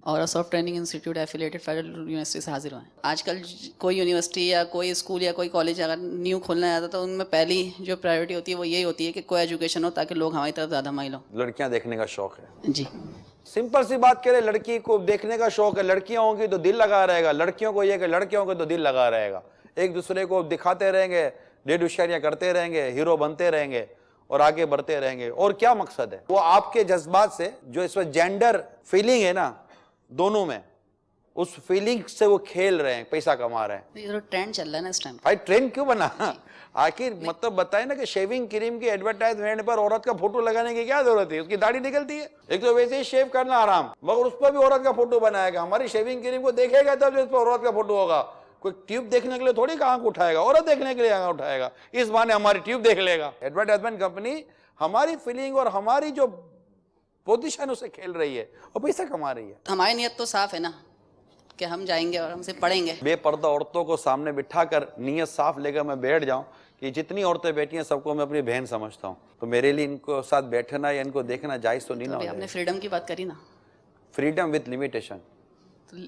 और soft training institute affiliated federal university से हाजिर हुए हैं। आजकल कोई यूनिवर्सिटी या कोई स्कूल या कोई कॉलेज अगर न्यू खोलना चाहता तो उनमें पहली जो प्रायोरिटी होती है वो यही होती है कि कोई एजुकेशन हो ताकि लोग हमारी तरफ ज़्यादा माइल हो। लड़कियां देखने का शौक है जी, सिंपल सी बात करें, लड़की को देखने का शौक है, लड़कियां होंगी तो दिल लगा रहेगा, लड़कियों को ये कि लड़कियों को तो दिल लगा रहेगा, एक दूसरे को दिखाते रहेंगे, डेढ़ होशियारियां करते रहेंगे, हीरो बनते रहेंगे और आगे बढ़ते रहेंगे। और क्या मकसद है? वो आपके जज्बात से जो इस वक्त जेंडर फीलिंग है ना दोनों में, उस फीलिंग से वो खेल रहे हैं, पैसा कमा रहे हैं। ये तो ट्रेंड चल रहा है ना इस टाइम। भाई ट्रेंड क्यों बना? आखिर मतलब बताए ना कि शेविंग क्रीम की एडवर्टाइजमेंट पर औरत का फोटो लगाने की क्या जरूरत है? उसकी दाढ़ी निकलती है, एक तो वैसे ही शेव करना आराम, मगर उस पर भी औरत का फोटो बनाएगा। हमारी शेविंग क्रीम को देखेगा तब जो इस पर औरत का फोटो होगा। कोई ट्यूब देखने के लिए थोड़ी आंख उठाएगा, औरत देखने के लिए आंख उठाएगा, इस बहाने हमारी ट्यूब देख लेगा। एडवर्टाइजमेंट कंपनी हमारी फीलिंग और हमारी जो पोजीशन उसे खेल रही है और पैसा कमा रही है। हमारी नियत तो साफ है ना कि हम जाएंगे और हमसे पढ़ेंगे। बेपर्दा औरतों को सामने बिठाकर नियत साफ लेकर मैं बैठ जाऊं कि जितनी औरतें बैठी हैं सबको मैं अपनी बहन समझता हूं, तो मेरे लिए इनको साथ बैठना या इनको देखना जायज तो नहीं ना हो आपने फ्रीडम की बात करी ना, फ्रीडम विद लिमिटेशन।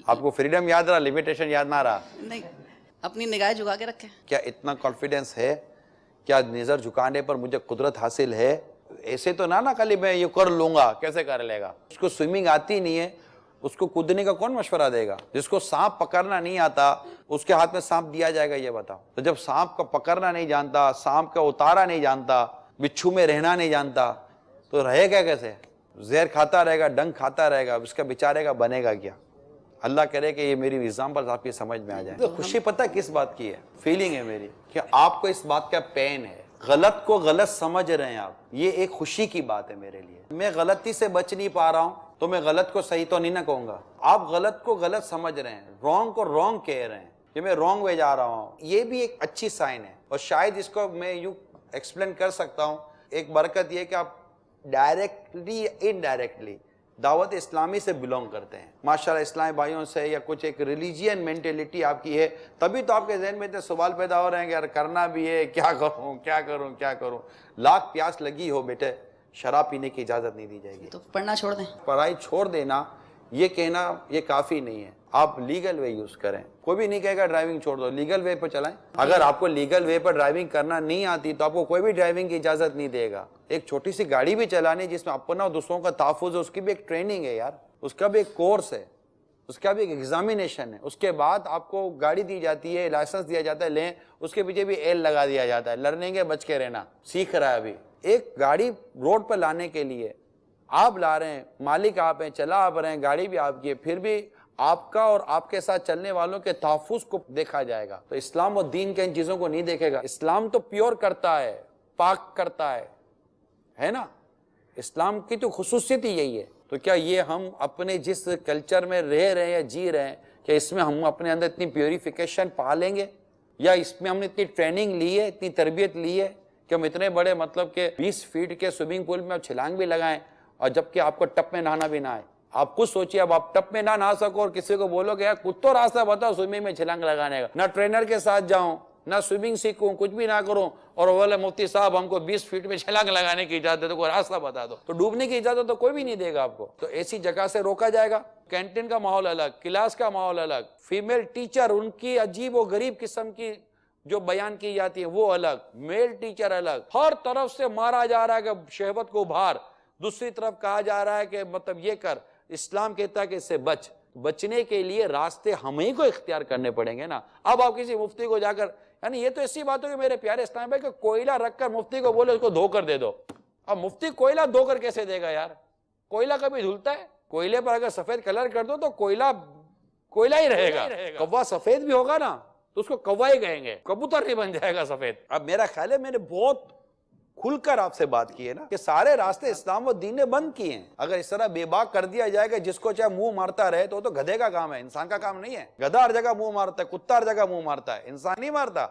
आपको फ्रीडम याद रहा, लिमिटेशन याद ना रहा? नहीं, अपनी निगाह झुका के रखे। क्या इतना कॉन्फिडेंस है? क्या नजर झुकाने पर मुझे कुदरत हासिल है? ऐसे तो ना खाली मैं ये कर लूंगा, कैसे कर लेगा? उसको स्विमिंग आती नहीं है, उसको कूदने का कौन मशवरा देगा? जिसको सांप पकड़ना नहीं आता उसके हाथ में सांप दिया जाएगा, ये बताओ। तो जब सांप का पकड़ना नहीं जानता, सांप का उतारा नहीं जानता, बिच्छू में रहना नहीं जानता, तो रहेगा कैसे? जहर खाता रहेगा, डंक खाता रहेगा, उसका बेचारे का बनेगा क्या? अल्लाह करे कि ये मेरी एग्जाम्पल आपकी समझ में आ जाए। तो खुशी पता किस बात की है? फीलिंग है मेरी कि आपको इस बात का पेन है, गलत को गलत समझ रहे हैं आप, ये एक खुशी की बात है मेरे लिए। मैं गलती से बच नहीं पा रहा हूं तो मैं गलत को सही तो नहीं ना कहूंगा। आप गलत को गलत समझ रहे हैं, रॉन्ग को रॉन्ग कह रहे हैं कि मैं रॉन्ग वे जा रहा हूं, ये भी एक अच्छी साइन है। और शायद इसको मैं यूं एक्सप्लेन कर सकता हूं, एक बरकत ये कि आप डायरेक्टली इनडायरेक्टली दावत इस्लामी से बिलोंग करते हैं, माशाल्लाह इस्लामी भाइयों से, या कुछ एक रिलीजियन मेंटेलिटी आपकी है, तभी तो आपके जहन में इतने सवाल पैदा हो रहे हैं कि यार करना भी है, क्या करूं क्या करूं क्या करूं। लाख प्यास लगी हो बेटे, शराब पीने की इजाजत नहीं दी जाएगी। तो पढ़ना छोड़ दें? पढ़ाई छोड़ देना ये कहना ये काफी नहीं है, आप लीगल वे यूज करें। कोई भी नहीं कहेगा ड्राइविंग छोड़ दो, लीगल वे पर चलाएं। अगर आपको लीगल वे पर ड्राइविंग करना नहीं आती तो आपको कोई भी ड्राइविंग की इजाजत नहीं देगा। एक छोटी सी गाड़ी भी चलानी जिसमें अपना और दूसरों का तहफ़्फ़ुज़ है, उसकी भी एक ट्रेनिंग है यार, उसका भी एक कोर्स है, उसका भी एक एग्जामिनेशन है। उसके बाद आपको गाड़ी दी जाती है, लाइसेंस दिया जाता है, लें, उसके पीछे भी एल लगा दिया जाता है, लर्निंग है, बच के रहना, सीख रहा है। अभी एक गाड़ी रोड पर लाने के लिए आप ला रहे हैं, मालिक आप हैं, चला आप रहे हैं, गाड़ी भी आपकी है, फिर भी आपका और आपके साथ चलने वालों के तहफ़्फ़ुज़ को देखा जाएगा। तो इस्लाम और दीन के इन चीजों को नहीं देखेगा। इस्लाम तो प्योर करता है, पाक करता है ना? इस्लाम की तो खुसूसियत ही यही है। तो क्या ये हम अपने जिस कल्चर में रह रहे हैं या जी रहे हैं, क्या इसमें हम अपने अंदर इतनी प्योरिफिकेशन पा लेंगे, या इसमें हमने इतनी ट्रेनिंग ली है, इतनी तरबियत ली है कि हम इतने बड़े मतलब के 20 फीट के स्विमिंग पूल में छलांग भी लगाएं और जबकि आपको टप में नहाना भी ना आए? आप खुद सोचिए, अब आप टप में ना नहा सको और किसी को बोलोगे यार कुछ तो रास्ता बताओ स्विमिंग में छलांग लगाने का, ना ट्रेनर के साथ जाऊं, ना स्विमिंग सीखूं, कुछ भी ना करूं, और बोले मुफ्ती साहब हमको 20 फीट में छलांग लगाने की इजाजत है, कोई रास्ता बता दो, तो डूबने की इजाजत तो कोई भी नहीं देगा आपको। तो ऐसी जगह से रोका जाएगा। कैंटीन का माहौल अलग, क्लास का माहौल अलग, फीमेल टीचर उनकी अजीब व गरीब किस्म की जो बयान की जाती है वो अलग, मेल टीचर अलग, हर तरफ से मारा जा रहा है कि शहवत को उभार, दूसरी तरफ कहा जा रहा है कि मतलब ये कर, इस्लाम कहता है कि इससे बच। बचने के लिए रास्ते हमें ही को इख्तियार करने पड़ेंगे ना। अब आप किसी मुफ्ती को जाकर, यानी ये तो ऐसी बात हो कि मेरे प्यारे इस्लाम भाई, कोयला रखकर मुफ्ती को बोले उसको धोकर दे दो। अब मुफ्ती कोयला धोकर कैसे देगा यार? कोयला कभी धुलता है? कोयले पर अगर सफेद कलर कर दो तो कोयला कोयला ही रहेगा। कौवा सफेद भी होगा ना तो उसको कौवा ही कहेंगे, कबूतर नहीं बन जाएगा सफेद। अब मेरा ख्याल है मैंने बहुत खुलकर आपसे बात की है ना कि सारे रास्ते इस्लाम और दीन ने बंद किए हैं। अगर इस तरह बेबाक कर दिया जाएगा जिसको चाहे मुंह मारता रहे तो गधे का काम है, इंसान का काम नहीं है। गधा हर जगह मुंह मारता है, कुत्ता हर जगह मुंह मारता है, इंसान नहीं मारता।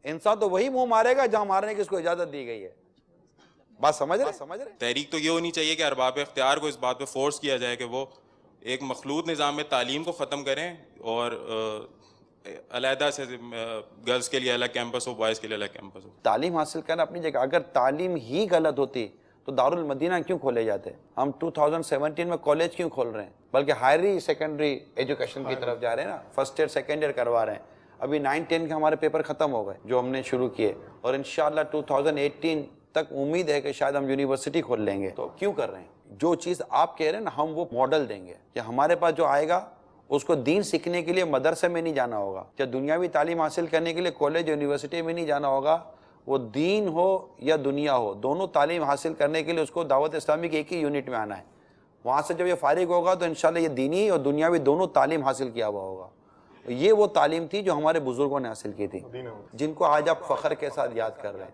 इंसान तो वही मुंह मारेगा जहां मारने की उसको इजाजत दी गई है। बात समझ रहे? तहरीक तो ये होनी चाहिए कि अरबाब इख्तियार को इस बात पे फोर्स किया जाए कि वो एक मखलूत निज़ाम में तालीम को ख़त्म करें और अलहदा से गर्ल्स के लिए अलग कैंपस हो, बॉयज़ के लिए अलग कैंपस हो। तालीम हासिल करना अपनी जगह, अगर तालीम ही गलत होती तो दारुल मदीना क्यों खोले जाते? हम 2017 में कॉलेज क्यों खोल रहे हैं, बल्कि हायर सेकेंडरी एजुकेशन की तरफ जा रहे हैं ना, फर्स्ट ईयर सेकेंड ईयर करवा रहे हैं। अभी 9-10 के हमारे पेपर खत्म हो गए जो हमने शुरू किए, और इंशाल्लाह 2018 तक उम्मीद है कि शायद हम यूनिवर्सिटी खोल लेंगे। तो क्यों कर रहे हैं? जो चीज़ आप कह रहे हैं ना, हम वो मॉडल देंगे कि हमारे पास जो आएगा उसको दीन सीखने के लिए मदरसे में नहीं जाना होगा, या दुनियावी तालीम हासिल करने के लिए कॉलेज यूनिवर्सिटी में नहीं जाना होगा। वो दीन हो या दुनिया हो, दोनों तालीम हासिल करने के लिए उसको दावत इस्लामी के एक ही यूनिट में आना है। वहाँ से जब ये फारिग होगा तो इंशाल्लाह ये दीनी और दुनियावी दोनों तालीम हासिल किया हुआ होगा। ये वो तालीम थी जो हमारे बुजुर्गों ने हासिल की थी, जिनको आज आप फ़ख्र के साथ याद कर रहे हैं।